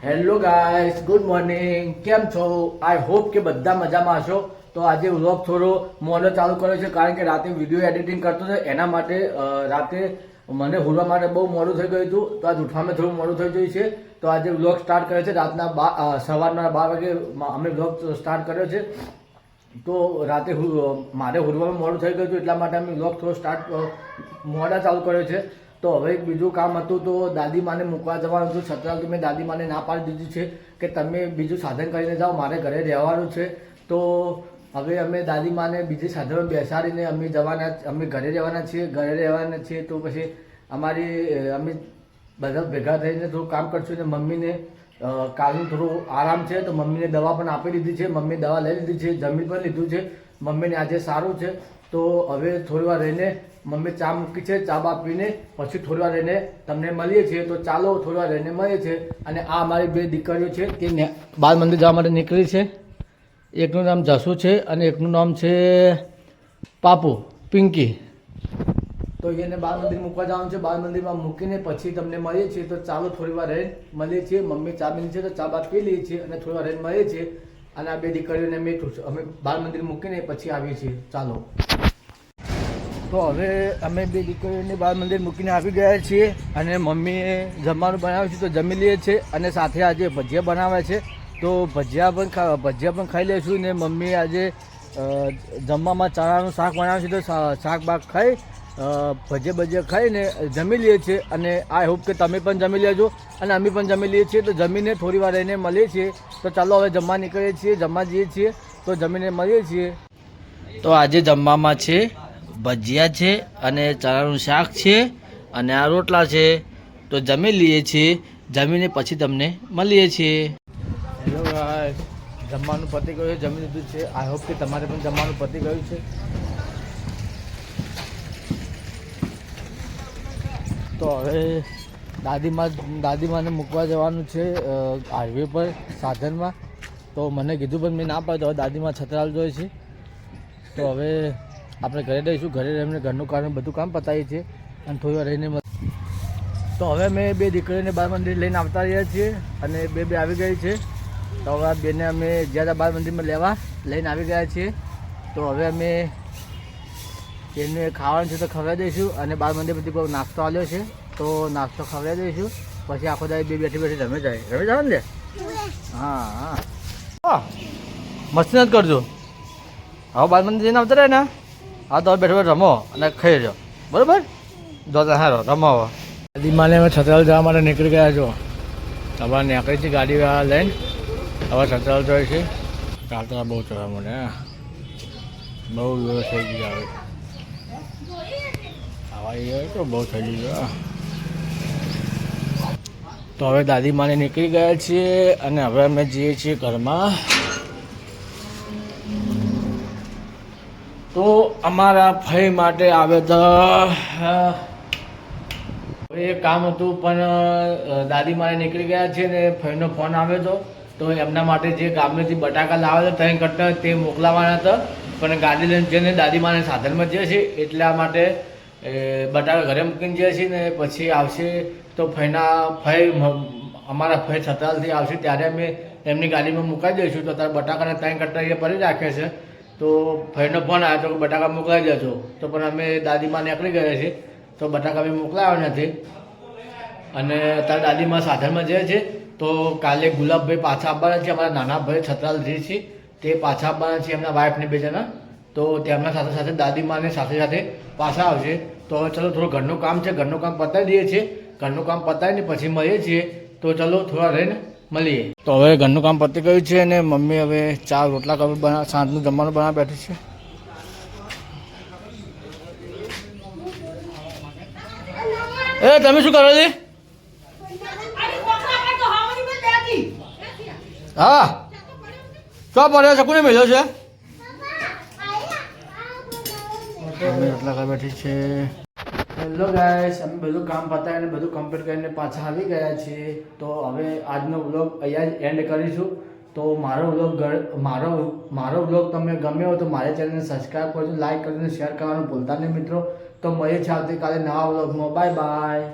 Hello guys, good morning. કેમ છો? I hope કે બધા મજામાં હશો. તો આજે વ્લોગ થોડો મોડો ચાલુ કર્યો છે કારણ કે રાતે વિડીયો એડિટિંગ કરતો હતો. એના માટે રાતે મને હુરવા માટે બહુ મોડું થઈ ગયું હતું, તો આજ ઉઠવામાં થોડું મોડું થઈ ગયું છે. તો આજે વ્લોગ સ્ટાર્ટ કર્યો છે સવારના 12 વાગે અમે વ્લોગ સ્ટાર્ટ કર્યો છે. તો રાતે મારે હુરવામાં મોડું થઈ ગયું હતું, એટલા માટે અમે વ્લોગ થોડો મોડા ચાલુ કર્યો છે. તો હવે બીજું કામ હતું, તો દાદીમાને મૂકવા જવાનું હતું. છતાં મેં દાદીમાને ના પાડી દીધી છે કે તમે બીજું સાધન કરીને જાઓ, મારે ઘરે રહેવાનું છે. તો હવે અમે દાદીમાને બીજી સાધનમાં બેસાડીને અમે ઘરે રહેવાના છીએ. તો પછી અમે બધા ભેગા થઈને થોડું કામ કરશું. અને મમ્મીને કાલનું થોડું આરામ છે, તો મમ્મીને દવા પણ આપી દીધી છે. મમ્મી દવા લઈ લીધી છે, જમી પણ લીધું છે. મમ્મીને આજે સારું છે. તો હવે થોડી વાર રહીને મમ્મી ચા મૂકી છે, ચા બા પીને પછી થોડી વાર રહીને તમને મળીએ છીએ. તો ચાલો થોડી વાર રહીને મળીએ છીએ. અને આ અમારી બે દીકરીઓ છે, તે બાળ મંદિર જવા માટે નીકળી છે. એકનું નામ જસુ છે અને એકનું નામ છે પાપુ પિંકી. તો એને બાળ મંદિર મૂકવા જવાનું છે. બાળ મંદિરમાં મૂકીને પછી તમને મળીએ છીએ. તો ચાલો થોડી વાર રહીને મળીએ છીએ. મમ્મી ચા પીને છે, તો ચા બા પી લઈએ છીએ અને થોડી વાર રહીને મળીએ છીએ. અને આ બે દીકરીઓને અમે બાળ મંદિર મૂકીને પછી આવીએ છીએ. ચાલો. તો હવે અમે બે દીકરીઓને બાળ મંદિર મૂકીને આવી ગયા છીએ. અને મમ્મીએ જમવાનું બનાવ્યું છે, તો જમી લઈએ છીએ. અને સાથે આજે ભજીયા બનાવ્યા છે, તો ભજીયા પણ ખાઈ લઈશું. ને મમ્મીએ આજે જમવામાં ચણાનું શાક બનાવ્યું છે, તો શાક બાક ખાઈ ભજીયા ખાઈને જમી લઈએ છીએ. અને આઈ હોપ કે તમે પણ જમી લેજો અને અમે પણ જમી લઈએ છીએ. તો જમીને થોડી વાર રહીને મળીએ છીએ. તો ચાલો હવે જમવા નીકળીએ છીએ, જમવા જઈએ છીએ. તો જમીને મળીએ છીએ. તો આજે જમવામાં છે ભજીયા છે અને ચણાનું શાક છે અને આ રોટલા છે. તો જમી લઈએ છીએ, જમીને પછી તમને મળીએ છીએ. હેલો ગાઈસ, જમવાનું પતી ગયું છે, જમી લીધું છે. આઈ હોપ કે તમારે પણ જમવાનું પતી ગયું છે. તો હવે દાદીમાને મૂકવા જવાનું છે હાઈવે પર સાધનમાં. તો મને કીધું પણ મેં ના પાડ્યું. હવે દાદીમા છતરાલ જોઈએ છે. તો હવે આપણે ઘરે રહીશું. ઘરે રહીને ઘરનું બધું કામ પતાવીએ છીએ અને થોડી વાર રહીને. તો હવે અમે બે દીકરીઓને બાળ મંદિર લઈને આવતા રહ્યા છીએ અને બે આવી ગઈ છે. તો હવે આ બેને અમે જ્યાં બાળ મંદિરમાં લઈને આવી ગયા છીએ. તો હવે અમે એને ખાવાનું છે તો ખવડાવી દઈશું. અને બાળ મંદિર બધી કોઈ નાસ્તો આવ્યો છે, તો નાસ્તો ખવડાવી દઈશું. પછી આખો દાડી બે બેઠી રમે જાવ ને. હા મસ્તી નથી કરજો. હવે બાળ મંદિર જઈને આવતા રહે ને. હા, તો બેઠો રમો અને ખાઈ જાઓ, બરાબર? જોતા સારો રમો. દાદીમાને અમે છતરાલ જવા માટે નીકળી ગયા છો. હવે નીકળી છે ગાડીવાળા લઈને. હવે છતરાલ જોઈએ છે. ચાલતા બહુ ચડવા મને બહુ દિવસ થઈ ગયા. હવે આવા તો બહુ થઈ ગયું. તો હવે દાદીમાને નીકળી ગયા છીએ અને હવે અમે જઈએ છીએ ઘરમાં. તો અમારા ભાઈ માટે આવે તો એ કામ હતું, પણ દાદીમાને નીકળી ગયા છે ને ભાઈનો ફોન આવ્યો હતો. તો એમના માટે જે ગામડેથી બટાકા લાવે છે ત્યાં કરતા તે મોકલાવાના હતા, પણ ગાડી લઈને જઈને દાદીમાને સાધનમાં જઈએ છીએ. એટલા માટે બટાકા ઘરે મૂકીને જઈએ છીએ ને પછી આવશે. તો અમારા ભાઈ છતરાલથી આવશે ત્યારે અમે એમની ગાડીમાં મુકાઈ દઈશું. તો ત્યારે બટાકાને ત્યાં કરતા એ ભરી રાખે છે. તો ભાઈનો ફોન આવ્યો તો બટાકા મોકલાવી દેજો. તો પણ અમે દાદીમા નીકળી ગયા છીએ, તો બટાકા અમે મોકલાવ્યા નથી. અને તારા દાદીમા સાધનમાં જાય છે. તો કાલે ગુલાબભાઈ પાછા આવવાના છે. અમારા નાના ભાઈ છતરાલ જે છે તે પાછા આવવાના છે, એમના વાઈફને બે જણા. તો તેમના સાથે દાદીમાને સાથે પાછા આવશે. તો હવે ચલો થોડું ઘરનું કામ છે, ઘરનું કામ પતાવી દઈએ છીએ. ઘરનું કામ પતાવીને પછી મળીએ છીએ. તો ચલો થોડા રહીને મળીએ. તો હવે ઘરનું કામ પતી ગયું છે અને મમ્મી હવે ચા રોટલા સાંજનું જમવાનું બનાવવા બેઠી છે. તમે શું કરો છો? હા, શું પડ્યો છે? કોને મળ્યો છે? રોટલા બેઠી છે. હેલો ગાઈસ, અમે બધું કામ પતાવીને બધું કમ્પ્લીટ કરીને પાછા આવી ગયા છીએ. તો હવે આજનો વ્લોગ અહીંયા જ એન્ડ કરીશું. તો મારો વ્લોગ તમને ગમ્યો હોય તો મારી ચેનલને સબસ્ક્રાઈબ કરજો, લાઈક કરીને શેર કરવાનું ભૂલતા નહીં મિત્રો. તો મળીએ છીએ આવતીકાલે નવા વ્લોગમાં. Bye bye.